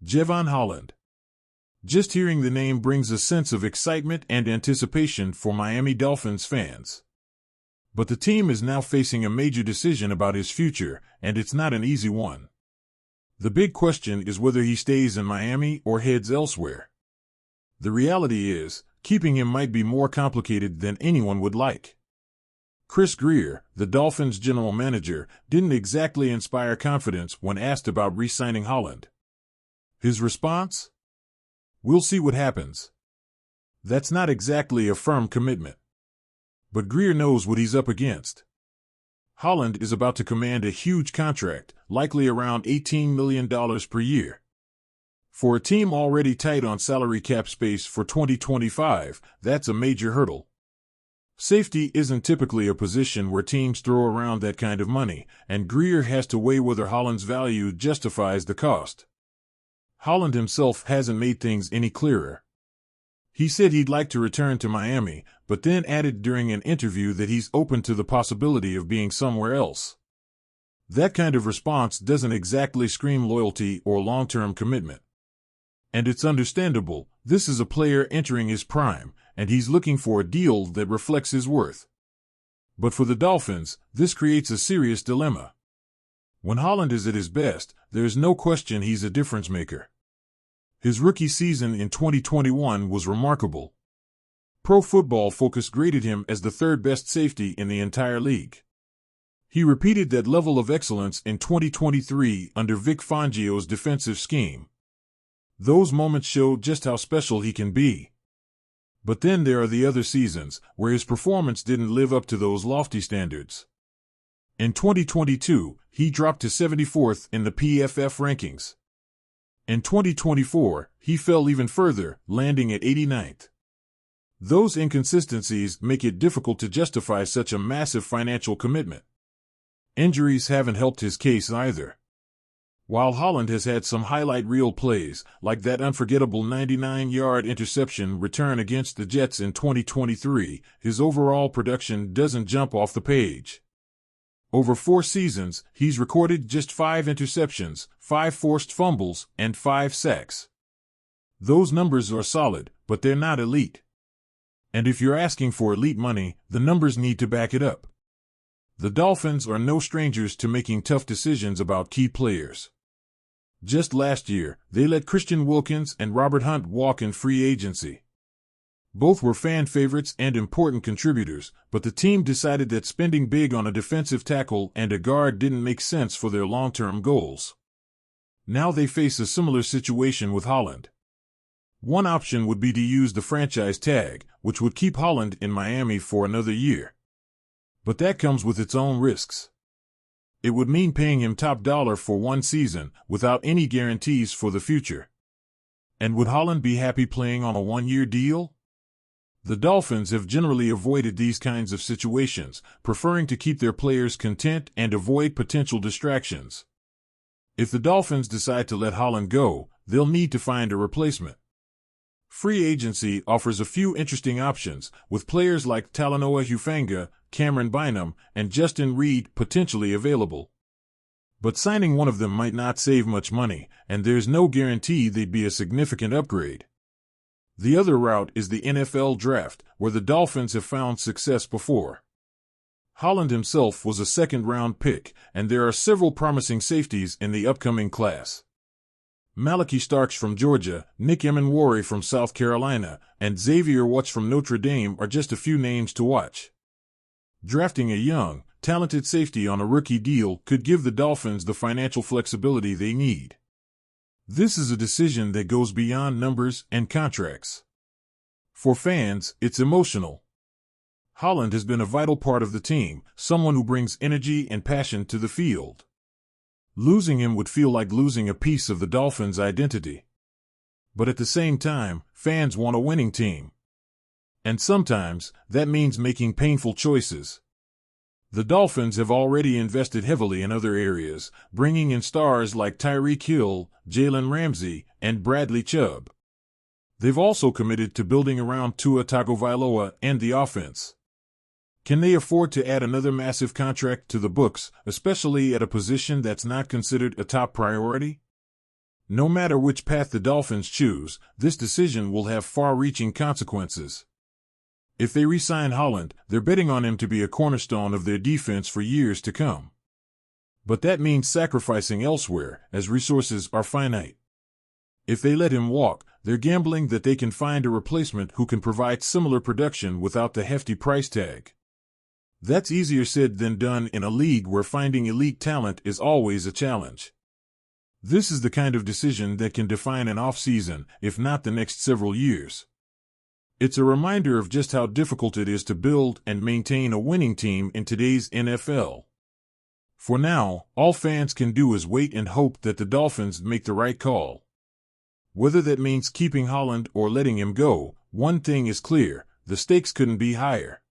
Jevon Holland. Just hearing the name brings a sense of excitement and anticipation for Miami Dolphins fans. But the team is now facing a major decision about his future, and it's not an easy one. The big question is whether he stays in Miami or heads elsewhere. The reality is, keeping him might be more complicated than anyone would like. Chris Grier, the Dolphins' general manager, didn't exactly inspire confidence when asked about re-signing Holland. His response? "We'll see what happens." That's not exactly a firm commitment. But Grier knows what he's up against. Holland is about to command a huge contract, likely around $18 million per year. For a team already tight on salary cap space for 2025, that's a major hurdle. Safety isn't typically a position where teams throw around that kind of money, and Grier has to weigh whether Holland's value justifies the cost. Holland himself hasn't made things any clearer. He said he'd like to return to Miami, but then added during an interview that he's open to the possibility of being somewhere else. That kind of response doesn't exactly scream loyalty or long-term commitment. And it's understandable. This is a player entering his prime, and he's looking for a deal that reflects his worth. But for the Dolphins, this creates a serious dilemma. When Holland is at his best, there's no question he's a difference maker. His rookie season in 2021 was remarkable. Pro Football Focus graded him as the third-best safety in the entire league. He repeated that level of excellence in 2023 under Vic Fangio's defensive scheme. Those moments show just how special he can be. But then there are the other seasons, where his performance didn't live up to those lofty standards. In 2022, he dropped to 74th in the PFF rankings. In 2024, he fell even further, landing at 89th. Those inconsistencies make it difficult to justify such a massive financial commitment. Injuries haven't helped his case either. While Holland has had some highlight reel plays, like that unforgettable 99-yard interception return against the Jets in 2023, his overall production doesn't jump off the page. Over 4 seasons, he's recorded just 5 interceptions, 5 forced fumbles, and 5 sacks. Those numbers are solid, but they're not elite. And if you're asking for elite money, the numbers need to back it up. The Dolphins are no strangers to making tough decisions about key players. Just last year, they let Christian Wilkins and Robert Hunt walk in free agency. Both were fan favorites and important contributors, but the team decided that spending big on a defensive tackle and a guard didn't make sense for their long-term goals. Now they face a similar situation with Holland. One option would be to use the franchise tag, which would keep Holland in Miami for another year. But that comes with its own risks. It would mean paying him top dollar for 1 season, without any guarantees for the future. And would Holland be happy playing on a 1-year deal? The Dolphins have generally avoided these kinds of situations, preferring to keep their players content and avoid potential distractions. If the Dolphins decide to let Holland go, they'll need to find a replacement. Free agency offers a few interesting options, with players like Talanoa Hufanga, Cameron Bynum, and Justin Reed potentially available. But signing one of them might not save much money, and there's no guarantee they'd be a significant upgrade. The other route is the NFL draft, where the Dolphins have found success before. Holland himself was a second-round pick, and there are several promising safeties in the upcoming class. Malachi Starks from Georgia, Nick Emenwari from South Carolina, and Xavier Watts from Notre Dame are just a few names to watch. Drafting a young, talented safety on a rookie deal could give the Dolphins the financial flexibility they need. This is a decision that goes beyond numbers and contracts. For fans, it's emotional. Holland has been a vital part of the team, someone who brings energy and passion to the field. Losing him would feel like losing a piece of the Dolphins' identity. But at the same time, fans want a winning team. And sometimes, that means making painful choices. The Dolphins have already invested heavily in other areas, bringing in stars like Tyreek Hill, Jalen Ramsey, and Bradley Chubb. They've also committed to building around Tua Tagovailoa and the offense. Can they afford to add another massive contract to the books, especially at a position that's not considered a top priority? No matter which path the Dolphins choose, this decision will have far-reaching consequences. If they re-sign Holland, they're betting on him to be a cornerstone of their defense for years to come. But that means sacrificing elsewhere, as resources are finite. If they let him walk, they're gambling that they can find a replacement who can provide similar production without the hefty price tag. That's easier said than done in a league where finding elite talent is always a challenge. This is the kind of decision that can define an offseason, if not the next several years. It's a reminder of just how difficult it is to build and maintain a winning team in today's NFL. For now, all fans can do is wait and hope that the Dolphins make the right call. Whether that means keeping Holland or letting him go, one thing is clear: the stakes couldn't be higher.